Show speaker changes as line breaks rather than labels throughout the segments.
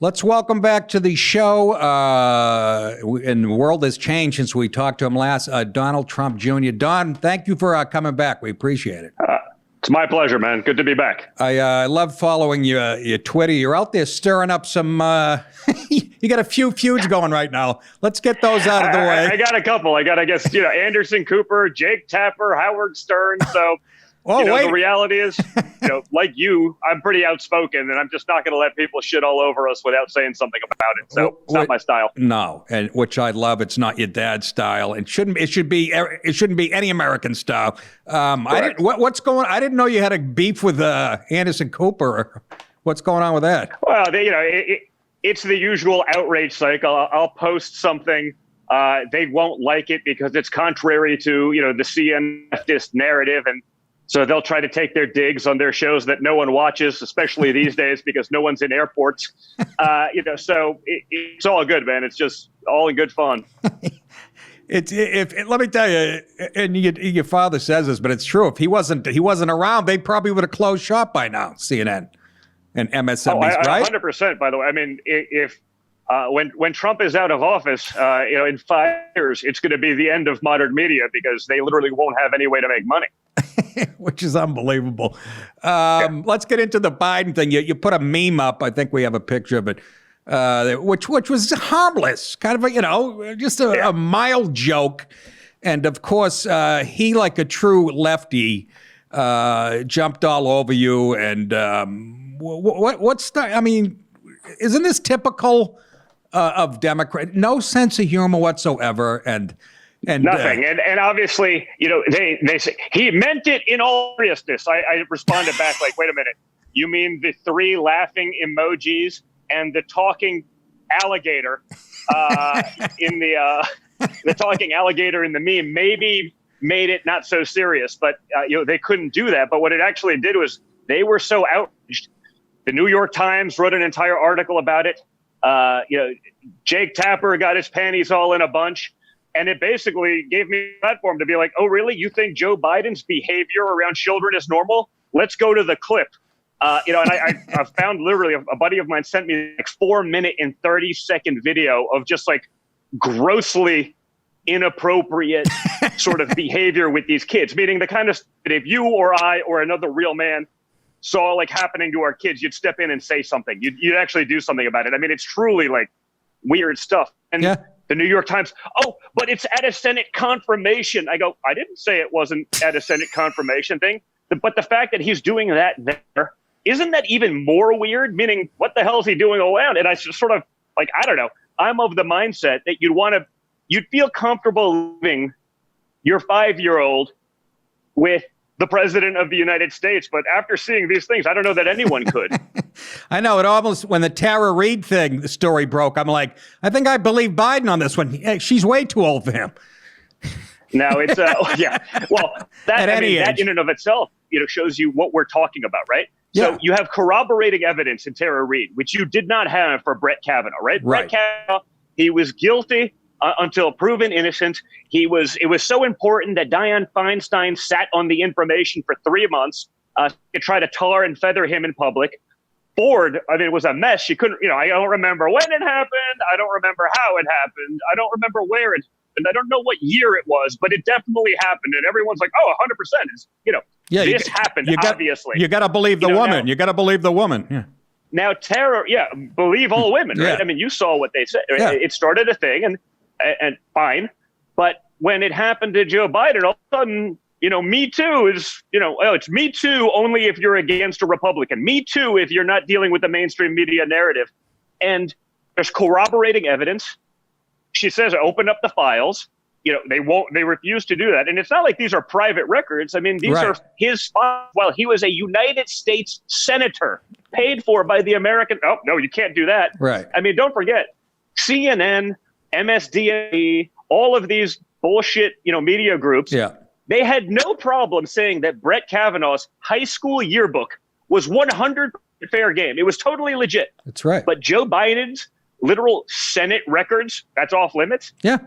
Let's welcome back to the show, and the world has changed since we talked to him last, Donald Trump Jr. Don, thank you for coming back. We appreciate it.
It's my pleasure, man. Good to be back.
I love following your Twitter. You're out there stirring up some, you got a few feuds going right now. Let's get those out of the way.
I got a couple. I guess, Anderson Cooper, Jake Tapper, Howard Stern. So, the reality is, like you, I'm pretty outspoken, and I'm just not going to let people shit all over us without saying something about it. So it's not my style.
No, and which I love. It's not your dad's style. It shouldn't be any American style. What's going on? I didn't know you had a beef with Anderson Cooper. What's going on with that?
Well, it's the usual outrage cycle. I'll post something. They won't like it because it's contrary to, the CNN leftist narrative. And so they'll try to take their digs on their shows that no one watches, especially these days because no one's in airports. So it's all good, man. It's just all in good fun.
Let me tell you, and your father says this, but it's true. If he wasn't around, they probably would have closed shop by now, CNN and MSNBC, right?
100%, by the way. I mean, if when Trump is out of office, in 5 years, it's going to be the end of modern media because they literally won't have any way to make money.
Which is unbelievable. Let's get into the Biden thing. You put a meme up. I think we have a picture of it, which was harmless, kind of just a mild joke. And of course, he, like a true lefty, jumped all over you. And isn't this typical of Democrat? No sense of humor whatsoever, and
nothing. And obviously, they say he meant it in all seriousness. I responded back like, wait a minute, you mean the 3 laughing emojis and the talking alligator in the talking alligator in the meme maybe made it not so serious, but they couldn't do that. But what it actually did was they were so outraged. The New York Times wrote an entire article about it. Jake Tapper got his panties all in a bunch. And it basically gave me a platform to be like, oh, really? You think Joe Biden's behavior around children is normal? Let's go to the clip. And I found literally a buddy of mine sent me like 4-minute and 30-second video of just like grossly inappropriate sort of behavior with these kids, meaning the kind of that if you or I or another real man saw like happening to our kids, you'd step in and say something. You'd actually do something about it. I mean, it's truly like weird stuff. And the New York Times, but it's at a Senate confirmation. I go, I didn't say it wasn't at a Senate confirmation thing. But the fact that he's doing that there, isn't that even more weird? Meaning, what the hell is he doing around? And I just sort of like, I don't know. I'm of the mindset that you'd feel comfortable leaving your 5-year-old with the president of the United States. But after seeing these things, I don't know that anyone could.
I know it almost, when the Tara Reid thing, the story broke, I'm like, I think I believe Biden on this one. Hey, she's way too old for him.
No, it's, yeah. Well, that in and of itself, shows you what we're talking about, right?
Yeah.
So you have corroborating evidence in Tara Reid, which you did not have for Brett Kavanaugh, right? Brett Kavanaugh, he was guilty until proven innocent. It was so important that Dianne Feinstein sat on the information for 3 months to try to tar and feather him in public. Ford, it was a mess. She couldn't, I don't remember when it happened. I don't remember how it happened. I don't remember where it happened. I don't know what year it was, but it definitely happened. And everyone's like, 100%. This happened, obviously.
You got to believe the woman. You got to believe the woman. Yeah.
Now, Tara, believe all women, right?
Yeah.
You saw what they said.
Yeah.
It started a thing, and fine. But when it happened to Joe Biden, all of a sudden, Me Too is, it's Me Too only if you're against a Republican. Me Too if you're not dealing with the mainstream media narrative. And there's corroborating evidence. She says, open up the files. They refuse to do that. And it's not like these are private records. These are his files while he was a United States senator paid for by the American. Oh, no, you can't do that.
Right.
Don't forget, CNN, MSDNC, all of these bullshit, media groups.
Yeah.
They had no problem saying that Brett Kavanaugh's high school yearbook was 100% fair game. It was totally legit.
That's right.
But Joe Biden's literal Senate records, that's off limits.
Yeah.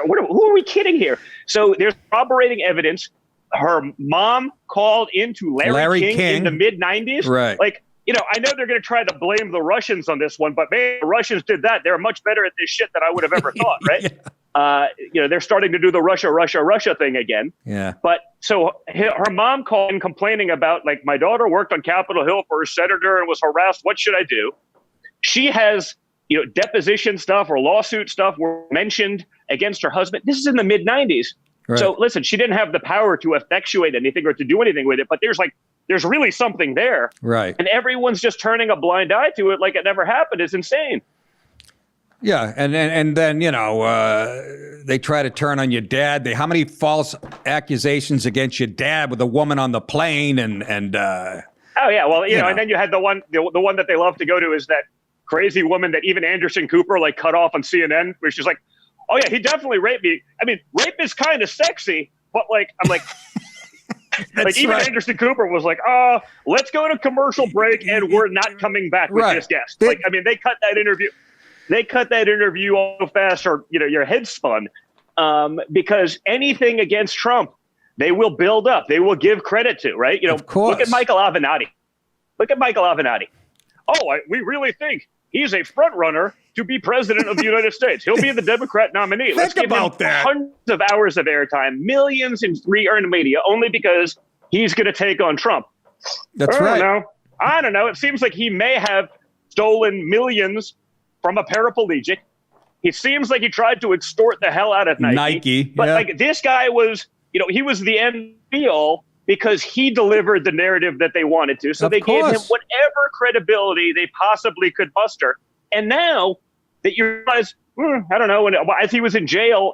Who are we kidding here? So there's corroborating evidence. Her mom called into Larry King in the mid-90s.
Right.
I know they're going to try to blame the Russians on this one, but man, the Russians did that. They're much better at this shit than I would have ever thought, right? They're starting to do the Russia thing again.
Yeah.
But so her mom called in complaining about, like, my daughter worked on Capitol Hill for a senator and was harassed. What should I do? She has, deposition stuff or lawsuit stuff were mentioned against her husband. This is in the mid-90s. Right. So listen, she didn't have the power to effectuate anything or to do anything with it, but there's really something there.
Right.
And everyone's just turning a blind eye to it like it never happened. It's insane.
Yeah, and then they try to turn on your dad. How many false accusations against your dad with a woman on the plane and
oh yeah, well and then you had the one that they love to go to is that crazy woman that even Anderson Cooper cut off on CNN, where she's like, oh yeah, he definitely raped me. I mean, rape is kind of sexy, but I'm like. Even right. Anderson Cooper was like, let's go to commercial break and we're not coming back with this guest. They cut that interview. They cut that interview so fast, or your head spun, because anything against Trump, they will build up. They will give credit to, right?
Of course.
Look at Michael Avenatti. Oh, we really think he's a front runner to be president of the United States. He'll be the Democrat nominee. Let's give him hundreds of hours of airtime, millions in re-earned media, only because he's going to take on Trump.
That's right.
I don't know. It seems like he may have stolen millions from a paraplegic. It seems like he tried to extort the hell out of Nike. But this guy was, he was the end be all because he delivered the narrative that they wanted to. So they gave him whatever credibility they possibly could muster. And now that you realize, I don't know, as he was in jail,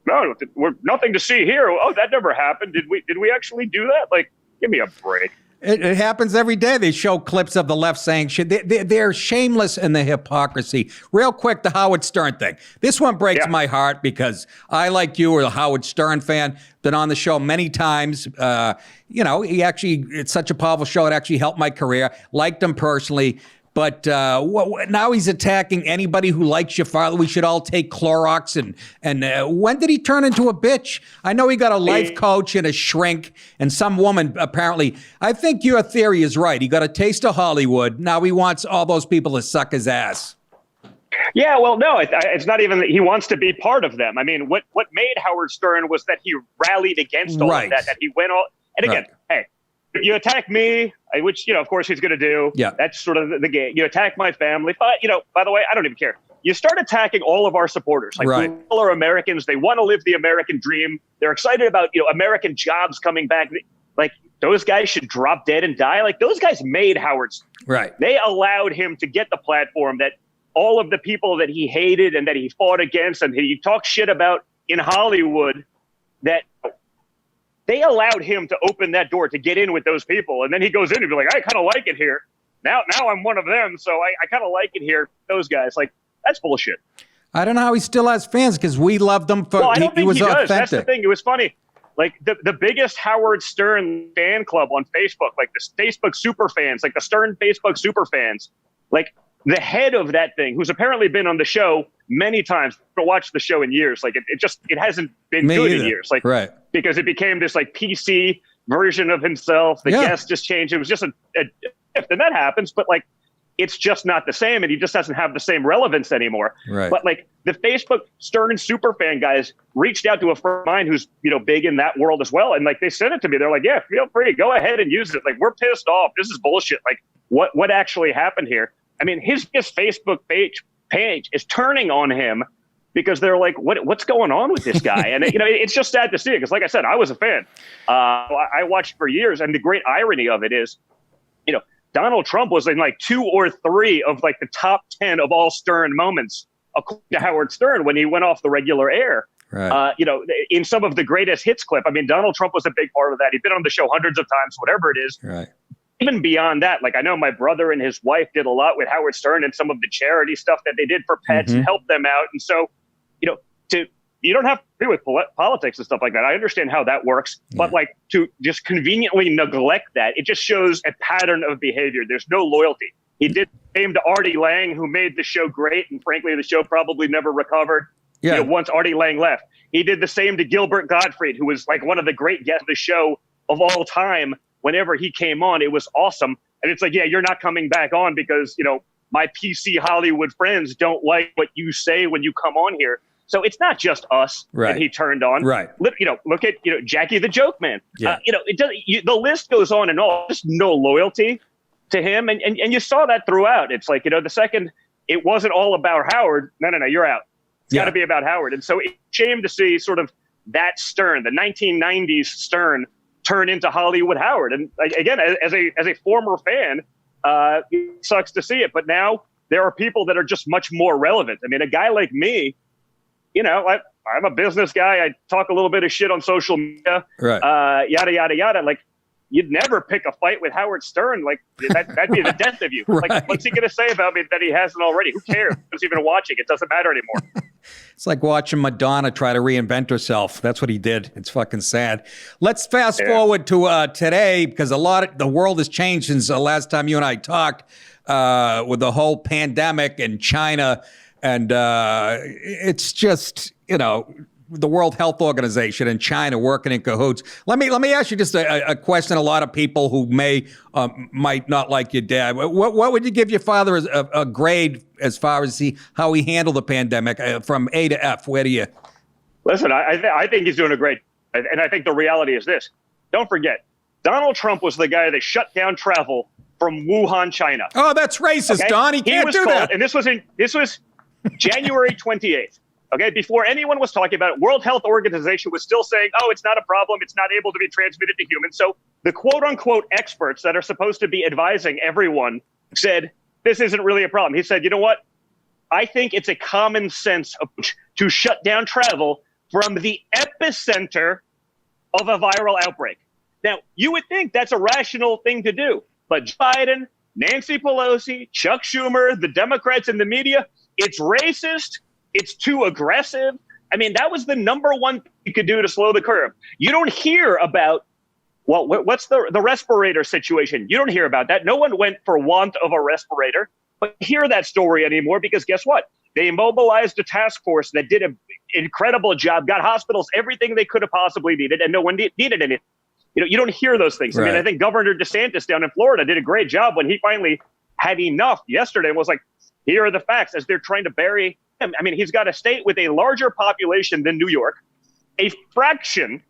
no, we're nothing to see here. Oh, that never happened. Did we actually do that? Give me a break.
It happens every day. They show clips of the left saying shit. They're shameless in the hypocrisy. Real quick, the Howard Stern thing. This one breaks my heart because I, like you, are a Howard Stern fan. Been on the show many times. It's such a powerful show. It actually helped my career. Liked him personally. But now he's attacking anybody who likes your father. We should all take Clorox. And when did he turn into a bitch? I know he got a life coach and a shrink and some woman, apparently. I think your theory is right. He got a taste of Hollywood. Now he wants all those people to suck his ass.
Yeah, well, no, it's not even that he wants to be part of them. I mean, what made Howard Stern was that he rallied against all of that he went all. And again, hey, you attack me, which, of course he's going to do. Yeah. That's sort of the game. You attack my family. But, by the way, I don't even care. You start attacking all of our supporters. People are Americans. They want to live the American dream. They're excited about, American jobs coming back. Those guys should drop dead and die. Those guys made Howard Stern.
Right.
They allowed him to get the platform that all of the people that he hated and that he fought against and he talked shit about in Hollywood, that they allowed him to open that door to get in with those people. And then he goes in and be like, I kind of like it here. Now I'm one of them. So I kind of like it here. Those guys, that's bullshit.
I don't know how he still has fans because we loved him for he was authentic.
That's the thing. It was funny. The biggest Howard Stern fan club on Facebook, the Facebook super fans, the Stern Facebook super fans, the head of that thing, who's apparently been on the show many times, but watched the show in years. It hasn't been good in years. Because it became this PC version of himself. The guest just changed. It was just a shift, and that happens. But it's just not the same, and he just doesn't have the same relevance anymore.
Right.
But the Facebook Stern superfan guys reached out to a friend of mine who's big in that world as well, and they sent it to me. They're like, yeah, feel free, go ahead and use it. We're pissed off. This is bullshit. What actually happened here? I mean, his Facebook page is turning on him because they're like, what's going on with this guy? And it's just sad to see it because, like I said, I was a fan. I watched for years, and the great irony of it is, Donald Trump was in 2 or 3 of the top 10 of all Stern moments, according to Howard Stern, when he went off the regular air.
Right.
In some of the greatest hits clip. I mean, Donald Trump was a big part of that. He'd been on the show hundreds of times, whatever it is.
Right.
Even beyond that, I know my brother and his wife did a lot with Howard Stern and some of the charity stuff that they did for pets and helped them out. And so, you don't have to agree with politics and stuff like that. I understand how that works, but to just conveniently neglect that, it just shows a pattern of behavior. There's no loyalty. He did the same to Artie Lang, who made the show great, and frankly, the show probably never recovered. Once Artie Lang left. He did the same to Gilbert Gottfried, who was one of the great guests of the show of all time. Whenever he came on, it was awesome. And it's like, yeah, you're not coming back on because, my PC Hollywood friends don't like what you say when you come on here. So it's not just us that he turned on.
Right.
Look at, Jackie the Joke Man.
Yeah.
It does. The list goes on and on. Just no loyalty to him. And you saw that throughout. It's like, the second it wasn't all about Howard. No, you're out. It's got to be about Howard. And so it's a shame to see sort of that Stern, the 1990s Stern, turn into Hollywood Howard. And again, as a former fan, it sucks to see it. But now there are people that are just much more relevant. I mean, a guy like me, I'm a business guy. I talk a little bit of shit on social media, yada, yada, yada. Like, you'd never pick a fight with Howard Stern. Like, that'd be the death of you. Like, what's he going to say about me that he hasn't already? Who cares? Who's even watching? It doesn't matter anymore.
It's like watching Madonna try to reinvent herself. That's what he did. It's fucking sad. Let's fast forward to today, because the world has changed since the last time you and I talked with the whole pandemic and China. And it's just, the World Health Organization and China working in cahoots. Let me ask you just a question. A lot of people who might not like your dad. What would you give your father as a grade as far as how he handled the pandemic from A to F? Where do you?
Listen, I think he's doing a great, and I think the reality is this. Don't forget, Donald Trump was the guy that shut down travel from Wuhan, China.
Oh, that's racist, okay? Don. He can't do that.
And this was January 28th. Okay, before anyone was talking about it, World Health Organization was still saying, oh, it's not a problem. It's not able to be transmitted to humans. So the quote unquote experts that are supposed to be advising everyone said, this isn't really a problem. He said, you know what? I think it's a common sense approach to shut down travel from the epicenter of a viral outbreak. Now, you would think that's a rational thing to do, but Biden, Nancy Pelosi, Chuck Schumer, the Democrats and the media, it's racist. It's too aggressive. I mean, that was the number one thing you could do to slow the curve. You don't hear about, what's the respirator situation? You don't hear about that. No one went for want of a respirator. But hear that story anymore, because guess what? They mobilized a task force that did an incredible job, got hospitals everything they could have possibly needed, and no one needed anything. You don't hear those things. Right. I mean, I think Governor DeSantis down in Florida did a great job when he finally had enough yesterday and was like, here are the facts, as they're trying to bury him. I mean, he's got a state with a larger population than New York, a fraction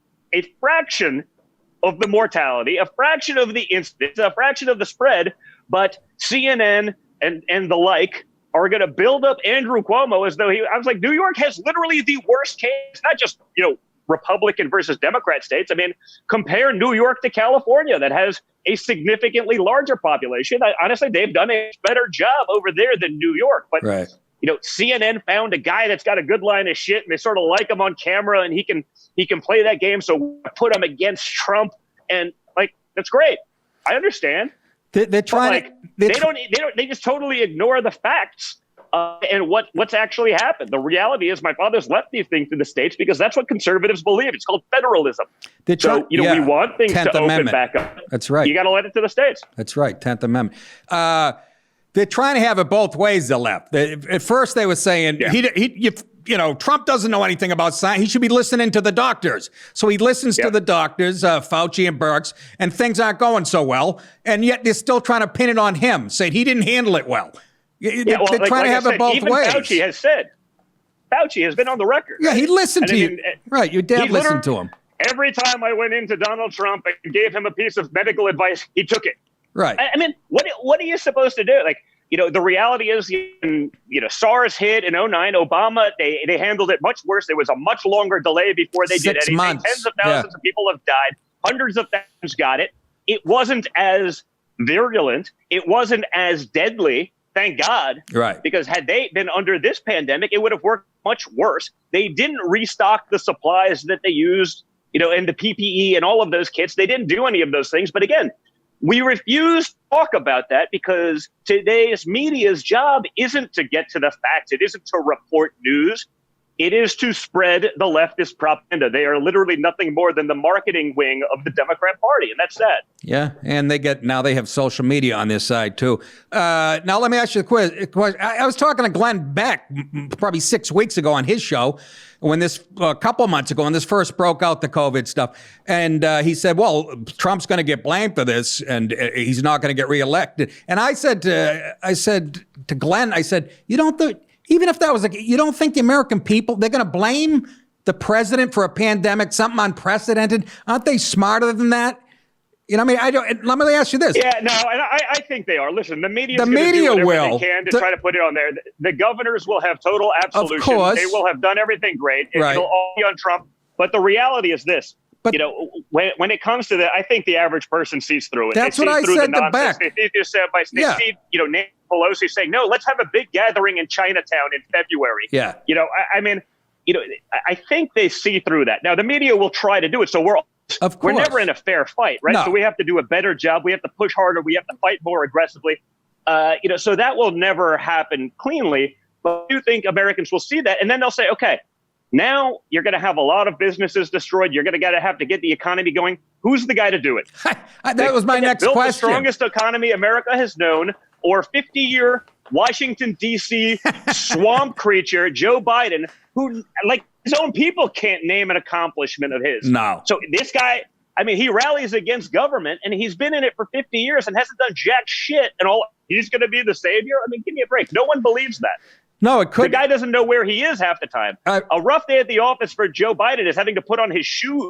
of the mortality, a fraction of the incidence, a fraction of the spread, but CNN and the like are going to build up Andrew Cuomo as though I was like, New York has literally the worst case, not just, Republican versus Democrat states. I mean, compare New York to California that has a significantly larger population. Honestly, they've done a better job over there than New York. But, CNN found a guy that's got a good line of shit and they sort of like him on camera and he can play that game. So put him against Trump and that's great. I understand.
They're trying
they just totally ignore the facts. And what's actually happened. The reality is my father's left these things to the states because that's what conservatives believe. It's called federalism. We want things to open back up.
That's right.
You got to let it to the states.
That's right. 10th Amendment. They're trying to have it both ways, the left. At first they were saying, Trump doesn't know anything about science. He should be listening to the doctors. So he listens to the doctors, Fauci and Birx, and things aren't going so well. And yet they're still trying to pin it on him, saying he didn't handle it well. They're trying to have it both ways.
Fauci has been on the record.
Yeah, he listened to you. Right, your dad listened to him.
Every time I went into Donald Trump and gave him a piece of medical advice, he took it.
Right.
I mean, what are you supposed to do? The reality is, SARS hit in 2009. Obama, they handled it much worse. There was a much longer delay before they did anything.
6 months.
Tens of thousands of people have died. Hundreds of thousands got it. It wasn't as virulent. It wasn't as deadly. Thank God.
Right.
Because had they been under this pandemic, it would have worked much worse. They didn't restock the supplies that they used, and the PPE and all of those kits. They didn't do any of those things. But again, we refuse to talk about that because today's media's job isn't to get to the facts. It isn't to report news. It is to spread the leftist propaganda. They are literally nothing more than the marketing wing of the Democrat Party, and that's sad.
Yeah, and they have social media on this side too. Now let me ask you a question. I was talking to Glenn Beck probably 6 weeks ago on his show when a couple months ago when this first broke out, the COVID stuff, and he said, "Well, Trump's going to get blamed for this, and he's not going to get reelected." And I said to Glenn, I said, "You don't think?" Even if that was you don't think the American people, they're going to blame the president for a pandemic, something unprecedented? Aren't they smarter than that? You know, I don't. Let me ask you this.
Yeah, no, and I think they are. Listen, the media
will
they can to try to put it on there. The governors will have total absolution.
Of course.
They will have done everything great.
Right.
It'll all be on Trump. But the reality is this. But, when it comes to that, I think the average person sees through it.
That's what I said to Beck.
They see, Nancy Pelosi saying, no, let's have a big gathering in Chinatown in February.
Yeah.
I think they see through that. Now, the media will try to do it. So we're never in a fair fight, right?
No.
So we have to do a better job. We have to push harder. We have to fight more aggressively. So that will never happen cleanly. But I do think Americans will see that. And then they'll say, okay, now you're going to have a lot of businesses destroyed. You're going to have to get the economy going. Who's the guy to do it?
That was my next question.
The strongest economy America has known, or 50-year Washington, D.C. swamp creature, Joe Biden, who, like, his own people can't name an accomplishment of his.
No.
So this guy, he rallies against government, and he's been in it for 50 years and hasn't done jack shit. And he's going to be the savior? Give me a break. No one believes that.
No, it could.
The guy doesn't know where he is half the time. A rough day at the office for Joe Biden is having to put on his shoes.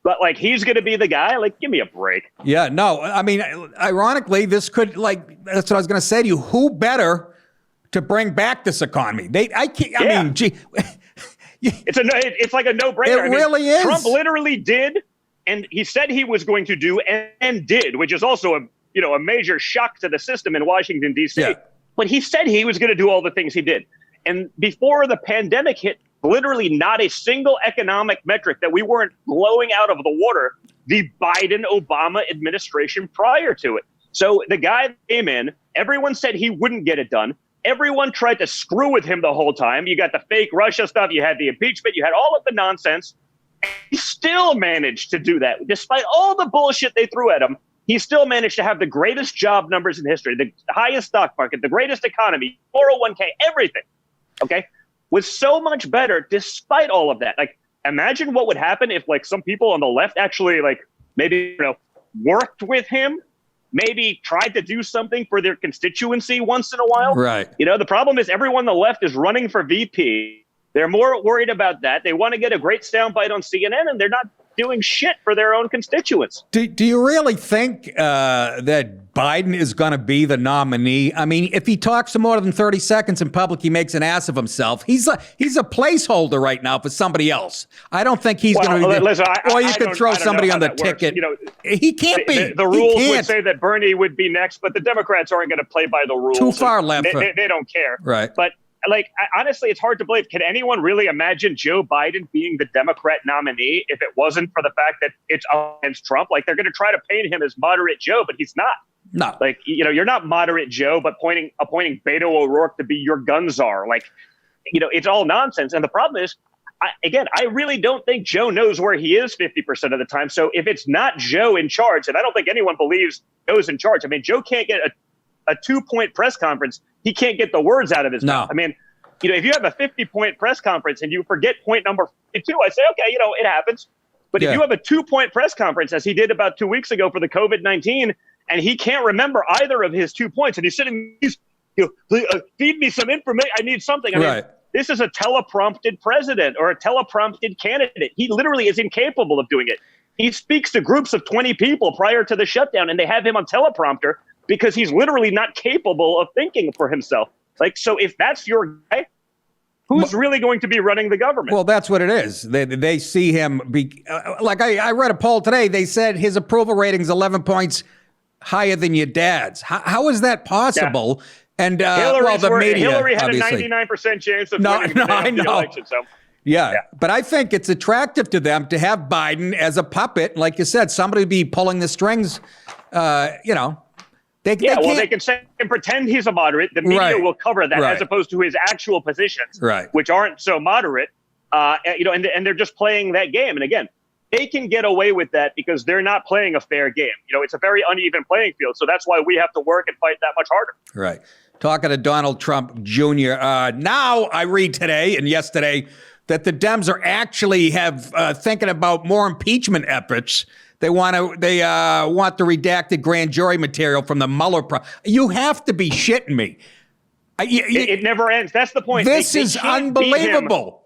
But, he's going to be the guy? Give me a break.
Yeah, no. Ironically, this could, that's what I was going to say to you. Who better to bring back this economy?
It's like a no-brainer.
It really is.
Trump literally did, and he said he was going to do and did, which is also a major shock to the system in Washington, D.C.
Yeah.
But he said he was going to do all the things he did. And before the pandemic hit, literally not a single economic metric that we weren't blowing out of the water the Biden-Obama administration prior to it. So the guy came in, everyone said he wouldn't get it done. Everyone tried to screw with him the whole time. You got the fake Russia stuff, you had the impeachment, you had all of the nonsense. He still managed to do that. Despite all the bullshit they threw at him, he still managed to have the greatest job numbers in history, the highest stock market, the greatest economy, 401k, everything. Okay? Was so much better despite all of that. Imagine what would happen if some people on the left actually maybe worked with him, maybe tried to do something for their constituency once in a while.
Right.
The problem is everyone on the left is running for VP. They're more worried about that. They want to get a great soundbite on CNN, and they're not doing shit for their own constituents. Do
you really think that Biden is going to be the nominee? If he talks for more than 30 seconds in public, he makes an ass of himself. He's a placeholder right now for somebody else. I don't think he's going to be.
Listen,
or you could throw somebody on the ticket. He can't be.
The rules would say that Bernie would be next, but the Democrats aren't going to play by the rules.
Too far left.
They don't care.
Right.
But honestly, it's hard to believe. Can anyone really imagine Joe Biden being the Democrat nominee if it wasn't for the fact that it's against Trump? They're going to try to paint him as moderate Joe, but he's not.
No.
You're not moderate Joe, but appointing Beto O'Rourke to be your gun czar. It's all nonsense. And the problem is, I really don't think Joe knows where he is 50% of the time. So if it's not Joe in charge, and I don't think anyone believes Joe's in charge. Joe can't get a 2-point press conference. He can't get the words out of his mouth. If you have a 50-point press conference and you forget point number 52, I say, okay, it happens. But if you have a 2-point press conference, as he did about 2 weeks ago for the COVID-19, and he can't remember either of his 2 points, and he's sitting, feed me some information. I need something. This is a teleprompted president or a teleprompted candidate. He literally is incapable of doing it. He speaks to groups of 20 people prior to the shutdown, and they have him on teleprompter because he's literally not capable of thinking for himself. So if that's your guy, who's really going to be running the government?
Well, that's what it is. They see him be I read a poll today. They said his approval rating's 11 points higher than your dad's. How is that possible?
Yeah.
And
Hillary had
obviously.
a 99% chance of winning the election. So.
Yeah, but I think it's attractive to them to have Biden as a puppet. Like you said, somebody be pulling the strings, They
can say and pretend he's a moderate. The media will cover that as opposed to his actual positions, which aren't so moderate. And they're just playing that game. And again, they can get away with that because they're not playing a fair game. It's a very uneven playing field. So that's why we have to work and fight that much harder.
Right. Talking to Donald Trump Jr. Now I read today and yesterday that the Dems are actually thinking about more impeachment efforts. They want the redacted grand jury material from the Mueller. You have to be shitting me.
It never ends. That's the point.
This is unbelievable.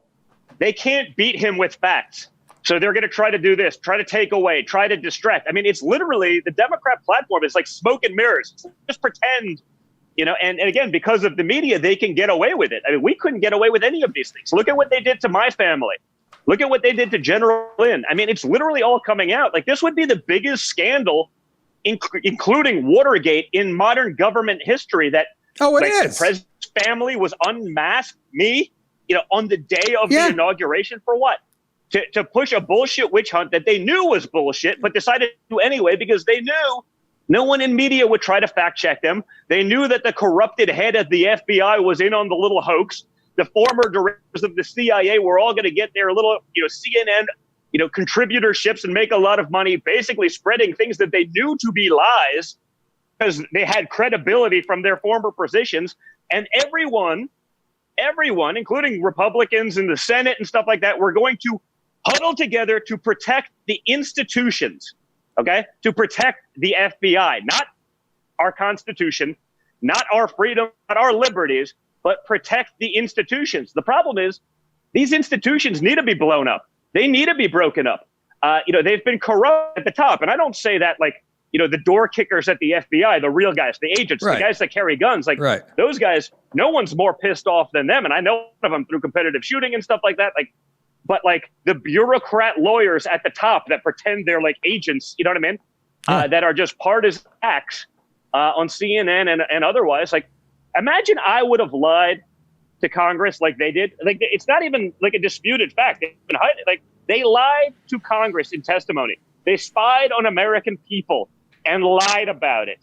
They can't beat him with facts. So they're going to try to do this, try to take away, try to distract. I mean, it's literally the Democrat platform is like smoke and mirrors. Just pretend, and again, because of the media, they can get away with it. I mean, we couldn't get away with any of these things. Look at what they did to my family. Look at what they did to General Flynn. I mean, it's literally all coming out. Like, this would be the biggest scandal, including Watergate, in modern government history. That
it is.
The president's family was unmasked me, on the day of the inauguration for what? To push a bullshit witch hunt that they knew was bullshit, but decided to do anyway because they knew no one in media would try to fact check them. They knew that the corrupted head of the FBI was in on the little hoax. The former directors of the CIA were all going to get their little, CNN, contributorships and make a lot of money, basically spreading things that they knew to be lies because they had credibility from their former positions. And everyone, including Republicans in the Senate and stuff like that, were going to huddle together to protect the institutions, okay? To protect the FBI, not our Constitution, not our freedom, not our liberties, but protect the institutions. The problem is these institutions need to be blown up. They need to be broken up. They've been corrupt at the top. And I don't say that like, the door kickers at the FBI, the real guys, the agents, the guys that carry guns, those guys, no one's more pissed off than them. And I know one of them through competitive shooting and stuff like that. But the bureaucrat lawyers at the top that pretend they're like agents, you know what I mean? That are just partisan acts on CNN and otherwise. Like, imagine I would have lied to Congress like they did. Like, it's not even like a disputed fact. They lied to Congress in testimony. They spied on American people and lied about it.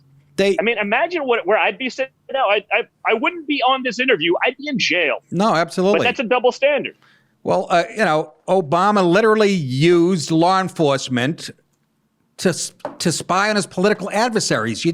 Imagine where I'd be sitting now. I wouldn't be on this interview. I'd be in jail.
No, absolutely.
But that's a double standard.
Well, Obama literally used law enforcement to spy on his political adversaries.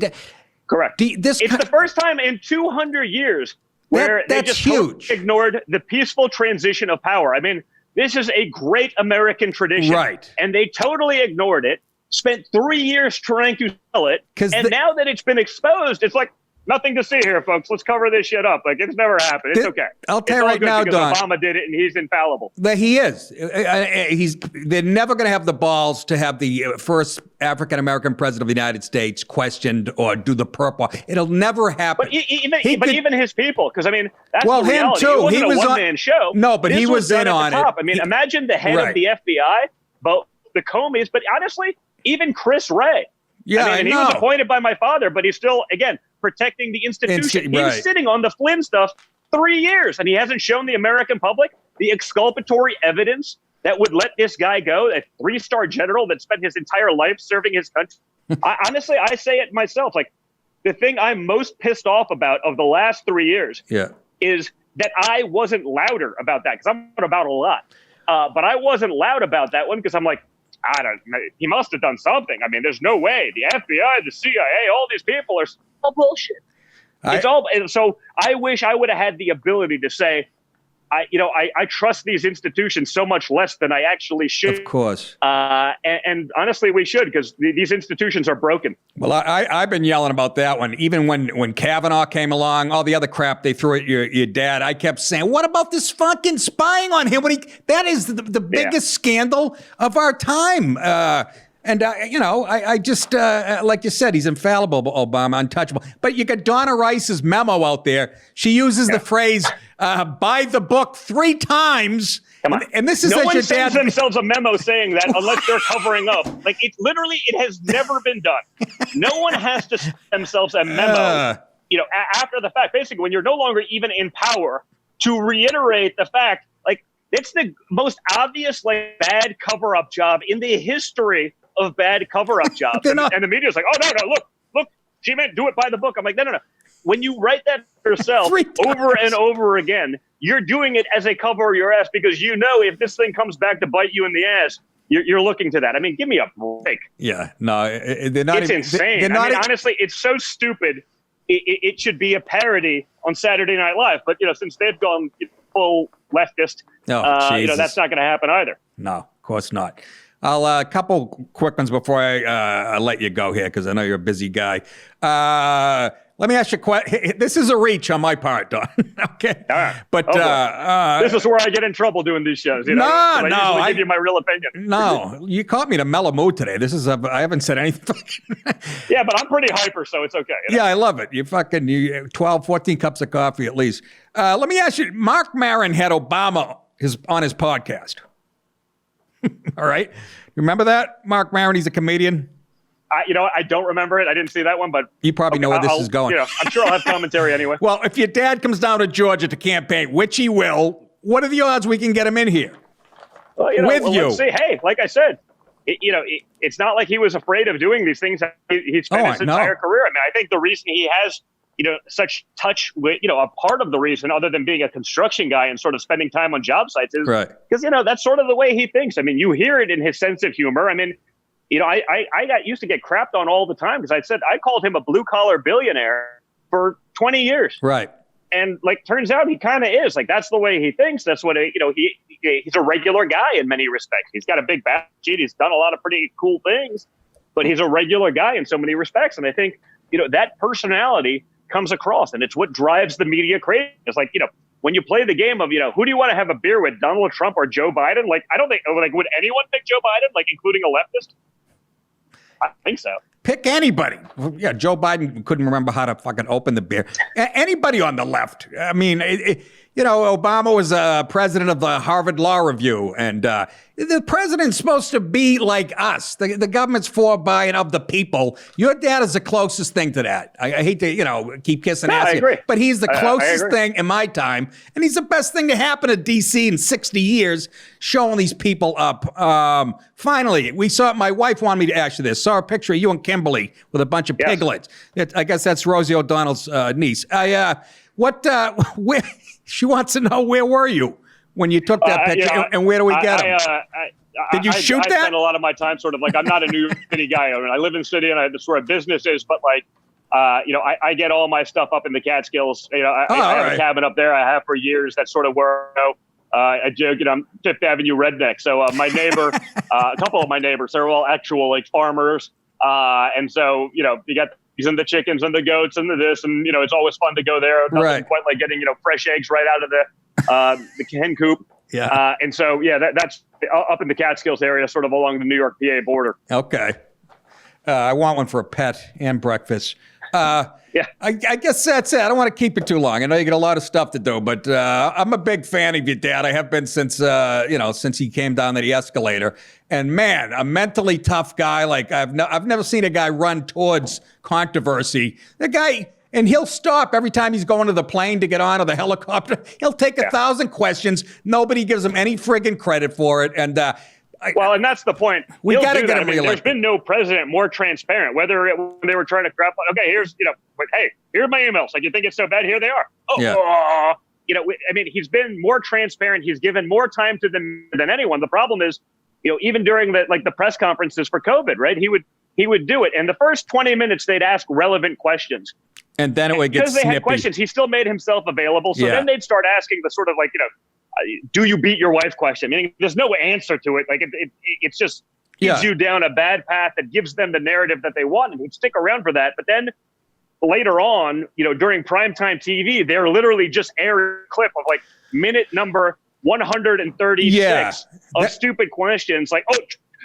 Correct. It's the first time in 200 years where they just
huge.
Ignored the peaceful transition of power. I mean, this is a great American tradition.
Right.
And they totally ignored it, spent 3 years trying to sell it. And now that it's been exposed, it's like, nothing to see here, folks. Let's cover this shit up. Like, it's never happened. It's okay.
I'll tell you right now, Don.
Obama did it, and he's infallible.
That he is. They're never going to have the balls to have the first African-American president of the United States questioned or do the purple. It'll never happen.
But even his people, because, I mean, that's the reality.
Him too.
It wasn't a one-man show.
No, but he was in on it.
I mean, imagine the head of the FBI, both the Comeys, but honestly, even Chris Wray.
Yeah,
I mean, he was appointed by my father, but he's still, again, protecting the institution. He was sitting on the Flynn stuff 3 years, and he hasn't shown the American public the exculpatory evidence that would let this guy go, a 3-star general that spent his entire life serving his country. Honestly, I say it myself. Like, the thing I'm most pissed off about of the last 3 years is that I wasn't louder about that, because I'm about a lot. But I wasn't loud about that one because I'm like, I don't know. He must have done something. I mean, there's no way. The FBI, the CIA, all these people are all bullshit. It's all. And so I wish I would have had the ability to say, I trust these institutions so much less than I actually should.
Of course.
And honestly, we should, because these institutions are broken.
Well, I've been yelling about that one. Even when Kavanaugh came along, all the other crap they threw at your dad, I kept saying, what about this fucking spying on him? That is the biggest scandal of our time. I just, like you said, he's infallible, Obama, untouchable. But you got Donna Rice's memo out there. She uses the phrase, by the book 3 times.
Come on.
And this is
no
as
one
your
sends
dad
themselves a memo saying that unless they're covering up. Like, it has never been done. No one has to send themselves a memo, after the fact. Basically, when you're no longer even in power, to reiterate the fact, like, it's the most obvious, like, bad cover-up job in the history of bad cover-up jobs. And the media's like, oh, no, look, she meant do it by the book. I'm like, no. when you write that yourself over and over again, you're doing it as a cover of your ass because you know if this thing comes back to bite you in the ass, you're looking to that. I mean, give me a break.
Yeah, no, they're not.
It's insane. Honestly, it's so stupid. It should be a parody on Saturday Night Live. But, since they've gone full leftist, that's not going to happen either. No,
of course not. I'll a couple quick ones before I let you go here because I know you're a busy guy. Let me ask you a question. This is a reach on my part, Don. Okay.
All right.
But
this is where I get in trouble doing these shows. I give you my real opinion.
No, you caught me in a mellow mood today. I haven't said anything.
Yeah, but I'm pretty hyper, so it's okay.
Yeah, I love it. You 12, 14 cups of coffee at least. Let me ask you, Mark Maron had Obama on his podcast. All right. You remember that? Mark Maron, he's a comedian.
I don't remember it. I didn't see that one, but
you probably know where this is going.
I'm sure I'll have commentary anyway.
Well, if your dad comes down to Georgia to campaign, which he will, what are the odds we can get him in here?
Let's see. Hey, like I said, it's not like he was afraid of doing these things. He spent his entire career. I mean, I think the reason he has, such touch with, a part of the reason, other than being a construction guy and sort of spending time on job sites, is because that's sort of the way he thinks. I mean, you hear it in his sense of humor. I mean. I used to get crapped on all the time because I called him a blue collar billionaire for 20 years.
Right.
And turns out he kind of is. That's the way he thinks. That's what, he's a regular guy in many respects. He's got a big balance sheet. He's done a lot of pretty cool things, but he's a regular guy in so many respects. And I think, that personality comes across and it's what drives the media crazy. It's when you play the game of, who do you want to have a beer with, Donald Trump or Joe Biden? I don't think, would anyone pick Joe Biden, including a leftist? I think so.
Pick anybody. Yeah, Joe Biden couldn't remember how to fucking open the beer. Anybody on the left. I mean, Obama was president of the Harvard Law Review, and the president's supposed to be like us. The government's for, by, and of the people. Your dad is the closest thing to that. I hate to, keep kissing ass.
I agree.
But he's the closest thing in my time, and he's the best thing to happen to D.C. in 60 years, showing these people up. Finally, my wife wanted me to ask you this. Saw a picture of you and Kimberly with a bunch of piglets. I guess that's Rosie O'Donnell's niece. Where she wants to know, where were you when you took that picture, and where do we get them? Did you shoot that?
I spend a lot of my time sort of I'm not a New York City guy. I mean, I live in the city and that's where a business is, but I get all my stuff up in the Catskills. I have a cabin up there. I have for years. That's sort of where I go. I joke, I'm Fifth Avenue redneck. So my neighbor, a couple of my neighbors, they're all actual farmers. And so, you got and the chickens and the goats and the this, and it's always fun to go there. Nothing quite like getting fresh eggs right out of the hen coop.
Yeah.
And so that's up in the Catskills area, sort of along the New York PA border.
Okay. I want one for a pet and breakfast. I guess that's it. I don't want to keep it too long. I know you got a lot of stuff to do, but I'm a big fan of your dad. I have been since he came down the escalator. And man, a mentally tough guy. I've never seen a guy run towards controversy. The guy, and he'll stop every time he's going to the plane to get on, or the helicopter. He'll take 1,000 questions. Nobody gives him any friggin' credit for it. And
and that's the point.
We got to get him reelected.
There's been no president more transparent. Whether they were trying to crap on, okay, here's here's my emails. You think it's so bad? Here they are. He's been more transparent. He's given more time to them than anyone. The problem is, even during the press conferences for COVID, right? He would do it, and the first 20 minutes they'd ask relevant questions,
and then it would get
because they
snippy.
had questions. He still made himself available. So then they'd start asking the sort of do you beat your wife question? Meaning there's no answer to it. It's just keeps you down a bad path that gives them the narrative that they want, and he'd stick around for that. But then later on, during primetime TV, they're literally just airing a clip of minute number 136 of stupid questions.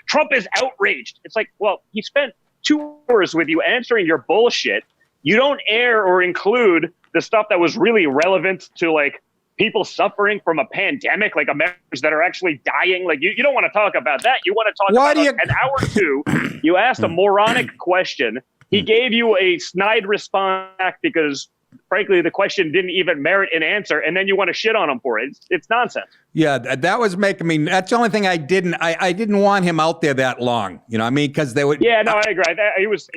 Trump is outraged. It's well, he spent 2 hours with you answering your bullshit. You don't air or include the stuff that was really relevant to people suffering from a pandemic, Americans that are actually dying. You don't want to talk about that. You want to talk about an hour or two. You asked a moronic question. He gave you a snide response back because frankly, the question didn't even merit an answer, and then you want to shit on him for it. It's nonsense.
Yeah, that was making me. That's the only thing I didn't want him out there that long. You know what I mean? Because they would.
Yeah, no, I agree. I think it was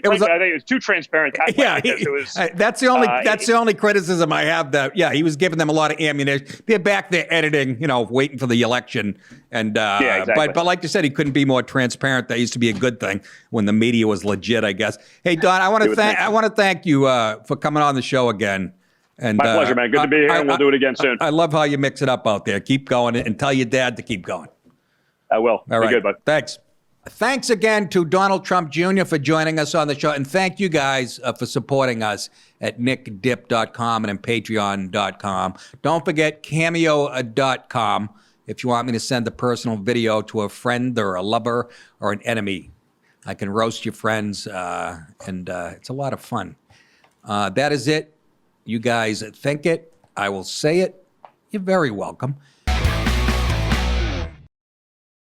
too transparent.
That's the only criticism I have. That he was giving them a lot of ammunition. They're back there editing, waiting for the election, and
exactly.
but like you said, he couldn't be more transparent. That used to be a good thing when the media was legit, I guess. Hey, Don, I want to thank you for coming on the show again. And,
my pleasure, man. Good to be here, and we'll do it again soon.
I love how you mix it up out there. Keep going, and tell your dad to keep going.
I will.
All right.
Be good, bud.
Thanks. Thanks again to Donald Trump Jr. for joining us on the show. And thank you guys for supporting us at nickdip.com and patreon.com. Don't forget cameo.com if you want me to send a personal video to a friend or a lover or an enemy. I can roast your friends, and it's a lot of fun. That is it. You guys think it. I will say it. You're very welcome.